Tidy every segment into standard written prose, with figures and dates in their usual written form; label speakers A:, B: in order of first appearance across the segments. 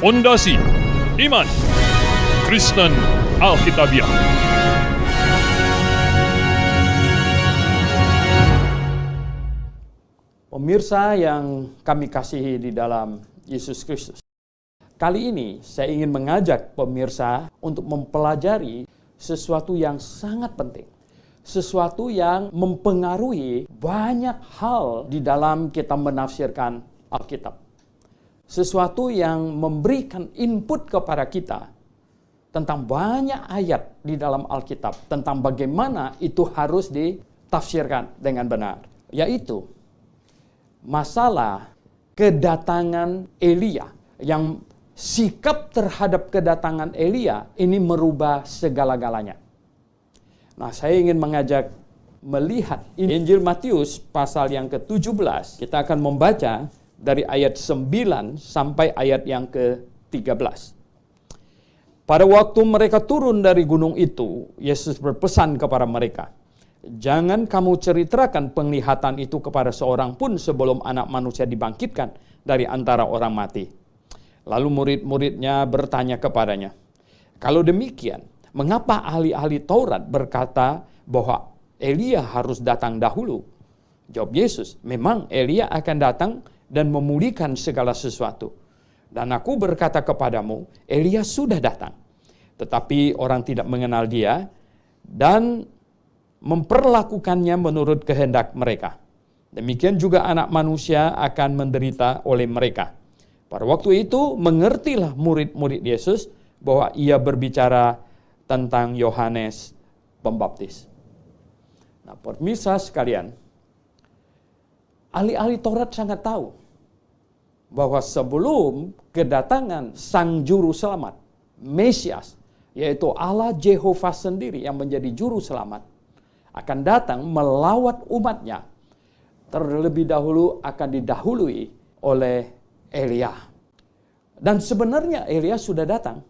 A: Fondasi Iman Kristen Alkitabiah.
B: Pemirsa yang kami kasihi di dalam Yesus Kristus, kali ini saya ingin mengajak pemirsa untuk mempelajari sesuatu yang sangat penting. Sesuatu yang mempengaruhi banyak hal di dalam kita menafsirkan Alkitab. Sesuatu yang memberikan input kepada kita tentang banyak ayat di dalam Alkitab, tentang bagaimana itu harus ditafsirkan dengan benar, yaitu masalah kedatangan Elia, yang sikap terhadap kedatangan Elia ini merubah segala-galanya. Nah, saya ingin mengajak melihat Injil Matius pasal yang ke-17. Kita akan membaca dari ayat 9 sampai ayat yang ke-13. Pada waktu mereka turun dari gunung itu, Yesus berpesan kepada mereka, "Jangan kamu ceritakan penglihatan itu kepada seorang pun sebelum Anak Manusia dibangkitkan dari antara orang mati." Lalu murid-muridnya bertanya kepadanya, "Kalau demikian, mengapa ahli-ahli Taurat berkata bahwa Elia harus datang dahulu?" Jawab Yesus, "Memang Elia akan datang dan memulihkan segala sesuatu. Dan aku berkata kepadamu, Elia sudah datang. Tetapi orang tidak mengenal dia dan memperlakukannya menurut kehendak mereka. Demikian juga Anak Manusia akan menderita oleh mereka." Pada waktu itu mengertilah murid-murid Yesus bahwa ia berbicara tentang Yohanes Pembaptis. Nah, pemirsa sekalian, ahli-ahli Taurat sangat tahu bahwa sebelum kedatangan Sang Juru Selamat, Mesias, yaitu Allah Jehovah sendiri yang menjadi Juru Selamat, akan datang melawat umatnya, terlebih dahulu akan didahului oleh Elia. Dan sebenarnya Elia sudah datang.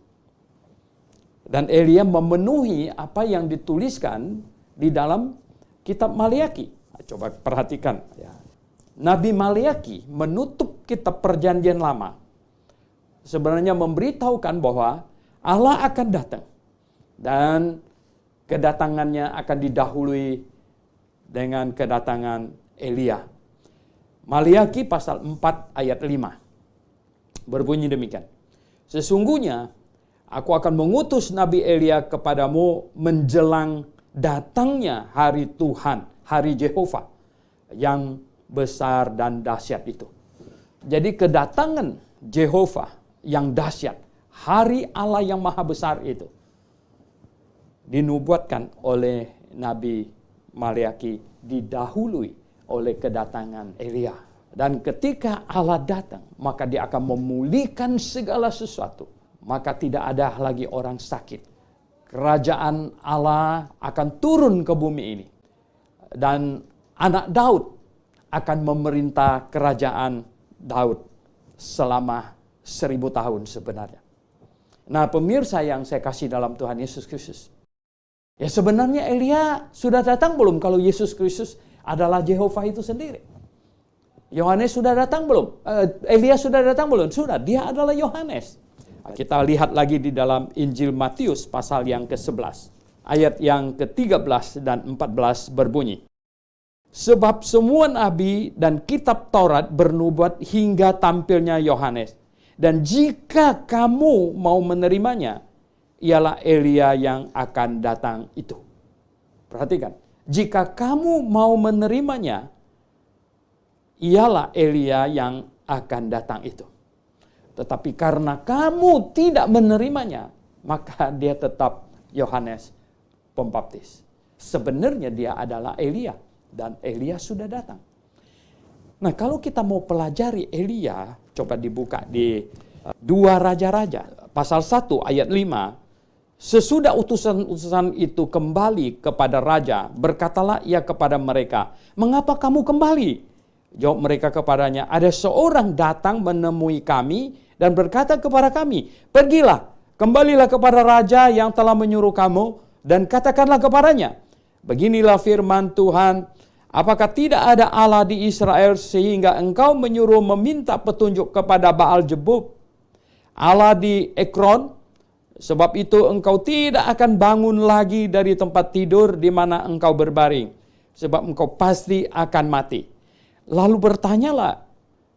B: Dan Elia memenuhi apa yang dituliskan di dalam kitab Maliaki. Coba perhatikan ya. Nabi Maliaki menutup kitab Perjanjian Lama, sebenarnya memberitahukan bahwa Allah akan datang dan kedatangannya akan didahului dengan kedatangan Elia. Maliaki pasal 4 ayat 5 berbunyi demikian, "Sesungguhnya aku akan mengutus Nabi Elia kepadamu menjelang datangnya hari Tuhan, hari Jehovah yang besar dan dahsyat itu." Jadi kedatangan Jehovah yang dahsyat, hari Allah yang maha besar itu, dinubuatkan oleh Nabi Maliaki, didahului oleh kedatangan Elia. Dan ketika Allah datang, maka dia akan memulihkan segala sesuatu. Maka tidak ada lagi orang sakit. Kerajaan Allah akan turun ke bumi ini. Dan anak Daud akan memerintah kerajaan Daud selama 1000 tahun sebenarnya. Nah, pemirsa yang saya kasih dalam Tuhan Yesus Kristus, ya sebenarnya Elia sudah datang belum kalau Yesus Kristus adalah Jehovah itu sendiri? Yohanes sudah datang belum? Elia sudah datang belum? Sudah, dia adalah Yohanes. Kita lihat lagi di dalam Injil Matius pasal yang ke-11. Ayat yang ke-13 dan 14 berbunyi, "Sebab semua nabi dan kitab Taurat bernubuat hingga tampilnya Yohanes. Dan jika kamu mau menerimanya, ialah Elia yang akan datang itu." Perhatikan, jika kamu mau menerimanya, ialah Elia yang akan datang itu. Tetapi karena kamu tidak menerimanya, maka dia tetap Yohanes Pembaptis. Sebenarnya dia adalah Elia, dan Elia sudah datang. Nah, kalau kita mau pelajari Elia, coba dibuka di 2 Raja-Raja, pasal 1 ayat 5. "Sesudah utusan-utusan itu kembali kepada raja, berkatalah ia kepada mereka, 'Mengapa kamu kembali?' Jawab mereka kepadanya, 'Ada seorang datang menemui kami dan berkata kepada kami, Pergilah, kembalilah kepada raja yang telah menyuruh kamu, dan katakanlah kepadanya, beginilah firman Tuhan, apakah tidak ada Allah di Israel sehingga engkau menyuruh meminta petunjuk kepada Baal Jebub, Allah di Ekron? Sebab itu engkau tidak akan bangun lagi dari tempat tidur di mana engkau berbaring, sebab engkau pasti akan mati. Lalu bertanyalah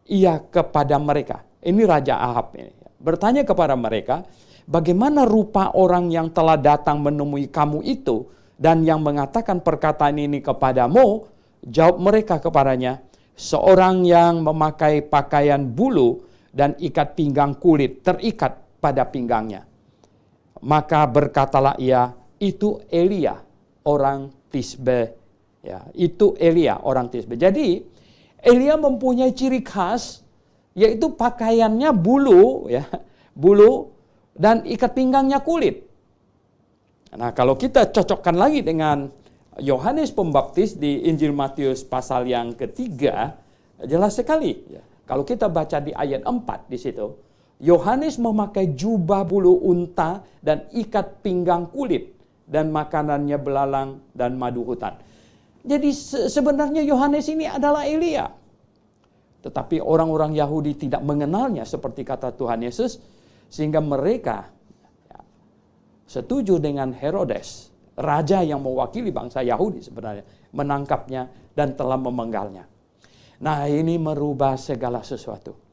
B: ia kepada mereka, ini Raja Ahab ini, bertanya kepada mereka, bagaimana rupa orang yang telah datang menemui kamu itu dan yang mengatakan perkataan ini kepadamu? Jawab mereka kepadanya, seorang yang memakai pakaian bulu dan ikat pinggang kulit terikat pada pinggangnya. Maka berkatalah ia, itu Elia orang Tisbe. Ya, itu Elia orang Tisbe. Jadi Elia mempunyai ciri khas, yaitu pakaiannya bulu, ya, bulu dan ikat pinggangnya kulit. Nah, kalau kita cocokkan lagi dengan Yohanes Pembaptis di Injil Matius pasal yang ketiga, jelas sekali. Ya. Kalau kita baca di ayat 4 di situ, Yohanes memakai jubah bulu unta dan ikat pinggang kulit, dan makanannya belalang dan madu hutan. Jadi sebenarnya Yohanes ini adalah Elia. Tetapi orang-orang Yahudi tidak mengenalnya seperti kata Tuhan Yesus, sehingga mereka setuju dengan Herodes, raja yang mewakili bangsa Yahudi sebenarnya, menangkapnya dan telah memenggalnya. Nah, ini merubah segala sesuatu.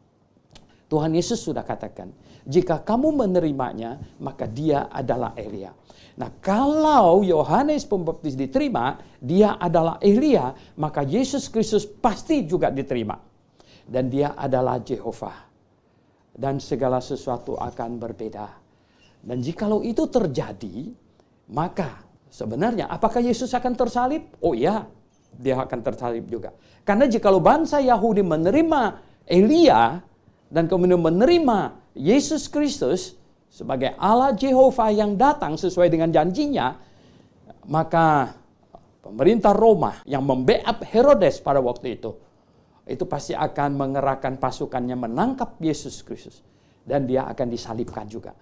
B: Tuhan Yesus sudah katakan, jika kamu menerimanya, maka dia adalah Elia. Nah, kalau Yohanes Pembaptis diterima, dia adalah Elia, maka Yesus Kristus pasti juga diterima. Dan dia adalah Jehovah. Dan segala sesuatu akan berbeda. Dan jikalau itu terjadi, maka sebenarnya apakah Yesus akan tersalib? Oh ya, dia akan tersalib juga. Karena jikalau bangsa Yahudi menerima Elia, dan kemudian menerima Yesus Kristus sebagai Allah Jehovah yang datang sesuai dengan janjinya, maka pemerintah Roma yang membackup Herodes pada waktu itu pasti akan mengerahkan pasukannya menangkap Yesus Kristus. Dan dia akan disalibkan juga.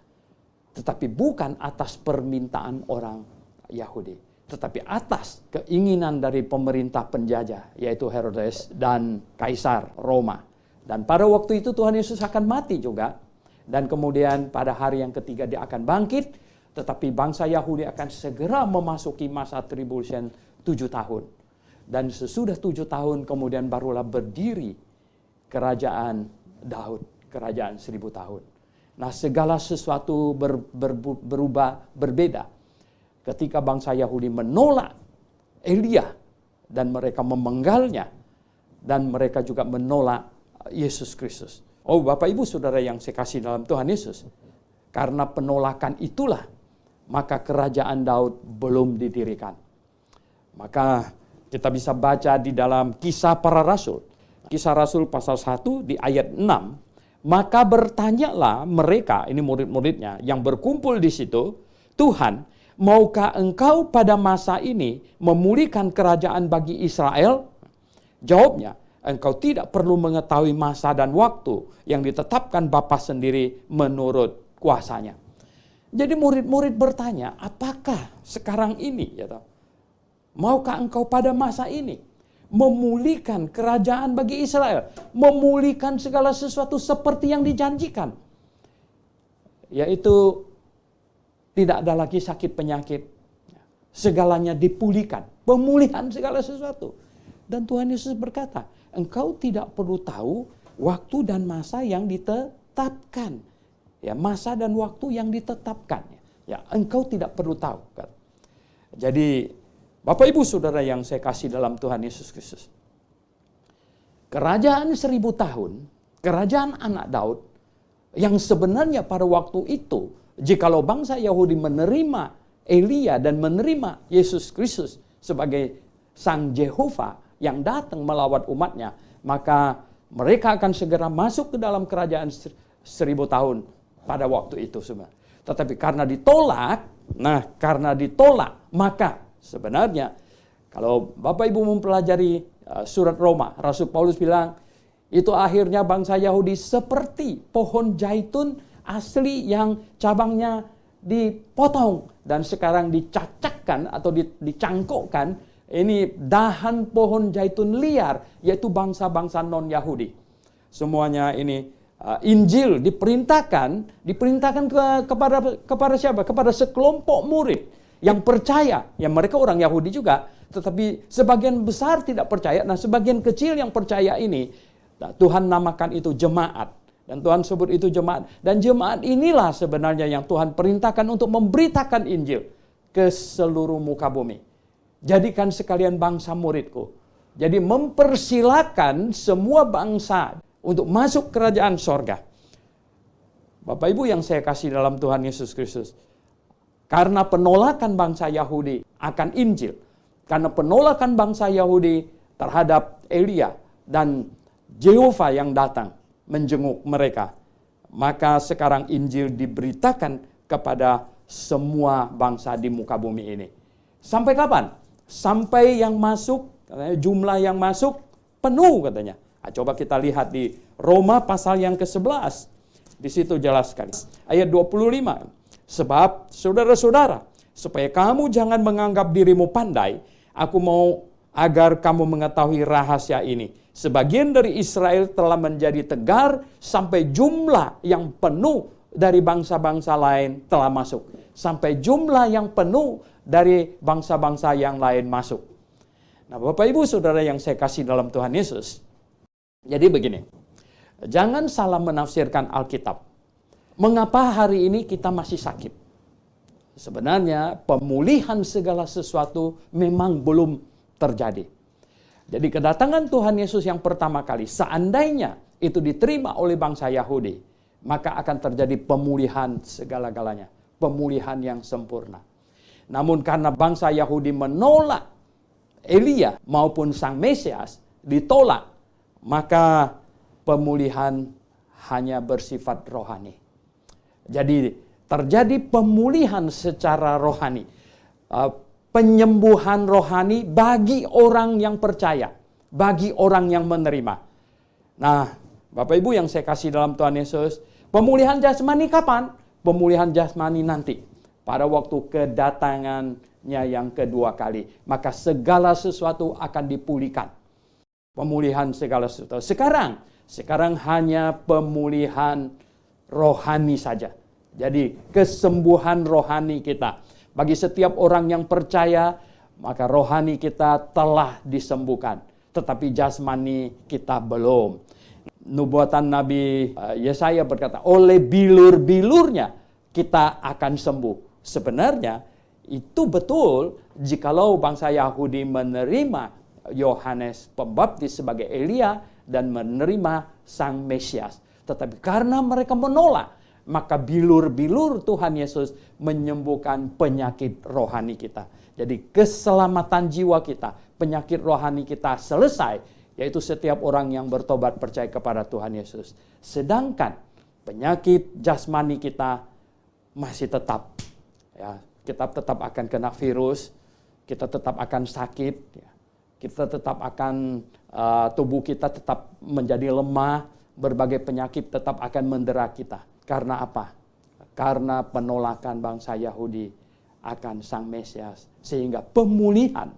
B: Tetapi bukan atas permintaan orang Yahudi, tetapi atas keinginan dari pemerintah penjajah, yaitu Herodes dan Kaisar Roma. Dan pada waktu itu Tuhan Yesus akan mati juga. Dan kemudian pada hari yang ketiga dia akan bangkit. Tetapi bangsa Yahudi akan segera memasuki masa tribulation 7 tahun. Dan sesudah 7 tahun kemudian barulah berdiri kerajaan Daud. Kerajaan 1000 tahun. Nah, segala sesuatu berubah, berbeda. Ketika bangsa Yahudi menolak Elia. Dan mereka memenggalnya. Dan mereka juga menolak Yesus Kristus. Oh, Bapak Ibu Saudara yang saya kasih dalam Tuhan Yesus, karena penolakan itulah maka kerajaan Daud belum didirikan. Maka kita bisa baca di dalam Kisah Para Rasul. Kisah Rasul pasal 1 di ayat 6, maka bertanyalah mereka, ini murid-muridnya yang berkumpul di situ, Tuhan, maukah engkau pada masa ini memulihkan kerajaan bagi Israel? Jawabnya, engkau tidak perlu mengetahui masa dan waktu yang ditetapkan Bapa sendiri menurut kuasanya. Jadi murid-murid bertanya, apakah sekarang ini, maukah engkau pada masa ini memulihkan kerajaan bagi Israel, memulihkan segala sesuatu seperti yang dijanjikan, yaitu tidak ada lagi sakit penyakit, segalanya dipulihkan, pemulihan segala sesuatu. Dan Tuhan Yesus berkata, engkau tidak perlu tahu waktu dan masa yang ditetapkan. Ya, masa dan waktu yang ditetapkan. Ya, engkau tidak perlu tahu. Jadi, Bapak Ibu Saudara yang saya kasih dalam Tuhan Yesus Kristus. Kerajaan 1000 tahun, kerajaan anak Daud, yang sebenarnya pada waktu itu, jikalau bangsa Yahudi menerima Elia dan menerima Yesus Kristus sebagai Sang Jehovah, yang datang melawat umatnya, maka mereka akan segera masuk ke dalam kerajaan 1000 tahun pada waktu itu semua. Tetapi karena ditolak, maka sebenarnya kalau Bapak Ibu mempelajari surat Roma, Rasul Paulus bilang, itu akhirnya bangsa Yahudi seperti pohon zaitun asli yang cabangnya dipotong dan sekarang dicacakkan atau dicangkokkan ini dahan pohon zaitun liar, yaitu bangsa-bangsa non-Yahudi. Semuanya ini Injil diperintahkan kepada siapa? Kepada sekelompok murid yang percaya, yang mereka orang Yahudi juga, tetapi sebagian besar tidak percaya. Nah, sebagian kecil yang percaya ini, Tuhan namakan itu jemaat. Dan Tuhan sebut itu jemaat. Dan jemaat inilah sebenarnya yang Tuhan perintahkan untuk memberitakan Injil ke seluruh muka bumi. Jadikan sekalian bangsa muridku. Jadi mempersilakan semua bangsa untuk masuk kerajaan sorga. Bapak Ibu yang saya kasih dalam Tuhan Yesus Kristus, karena penolakan bangsa Yahudi akan Injil, karena penolakan bangsa Yahudi terhadap Elia dan Yehova yang datang menjenguk mereka, maka sekarang Injil diberitakan kepada semua bangsa di muka bumi ini. Sampai kapan? Sampai yang masuk, jumlah yang masuk penuh katanya. Nah, coba kita lihat di Roma pasal yang ke-11. Di situ jelas sekali. Ayat 25. Sebab, saudara-saudara, supaya kamu jangan menganggap dirimu pandai, aku mau agar kamu mengetahui rahasia ini. Sebagian dari Israel telah menjadi tegar sampai jumlah yang penuh dari bangsa-bangsa lain telah masuk. Sampai jumlah yang penuh dari bangsa-bangsa yang lain masuk. Nah, Bapak Ibu Saudara yang saya kasih dalam Tuhan Yesus, jadi begini, jangan salah menafsirkan Alkitab. Mengapa hari ini kita masih sakit? Sebenarnya pemulihan segala sesuatu memang belum terjadi. Jadi kedatangan Tuhan Yesus yang pertama kali, seandainya itu diterima oleh bangsa Yahudi, maka akan terjadi pemulihan segala-galanya. Pemulihan yang sempurna. Namun karena bangsa Yahudi menolak Elia maupun Sang Mesias, ditolak, maka pemulihan hanya bersifat rohani. Jadi terjadi pemulihan secara rohani. Penyembuhan rohani bagi orang yang percaya. Bagi orang yang menerima. Nah, Bapak Ibu yang saya kasih dalam Tuhan Yesus, pemulihan jasmani kapan? Pemulihan jasmani nanti. Pada waktu kedatangannya yang kedua kali. Maka segala sesuatu akan dipulihkan. Pemulihan segala sesuatu. Sekarang hanya pemulihan rohani saja. Jadi kesembuhan rohani kita. Bagi setiap orang yang percaya, maka rohani kita telah disembuhkan. Tetapi jasmani kita belum. Nubuatan Nabi Yesaya berkata, oleh bilur-bilurnya kita akan sembuh. Sebenarnya itu betul jikalau bangsa Yahudi menerima Yohanes Pembaptis sebagai Elia dan menerima Sang Mesias. Tetapi karena mereka menolak, maka bilur-bilur Tuhan Yesus menyembuhkan penyakit rohani kita. Jadi keselamatan jiwa kita, penyakit rohani kita selesai, yaitu setiap orang yang bertobat percaya kepada Tuhan Yesus. Sedangkan penyakit jasmani kita masih tetap. Ya, kita tetap akan kena virus, kita tetap akan sakit, ya. Kita tetap akan, tubuh kita tetap menjadi lemah, berbagai penyakit tetap akan mendera kita. Karena apa? Karena penolakan bangsa Yahudi akan Sang Mesias. Sehingga pemulihan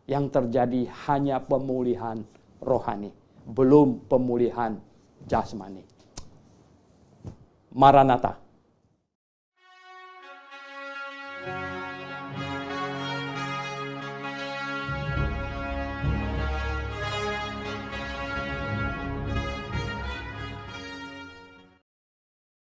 B: yang terjadi hanya pemulihan rohani. Belum pemulihan jasmani. Maranatha.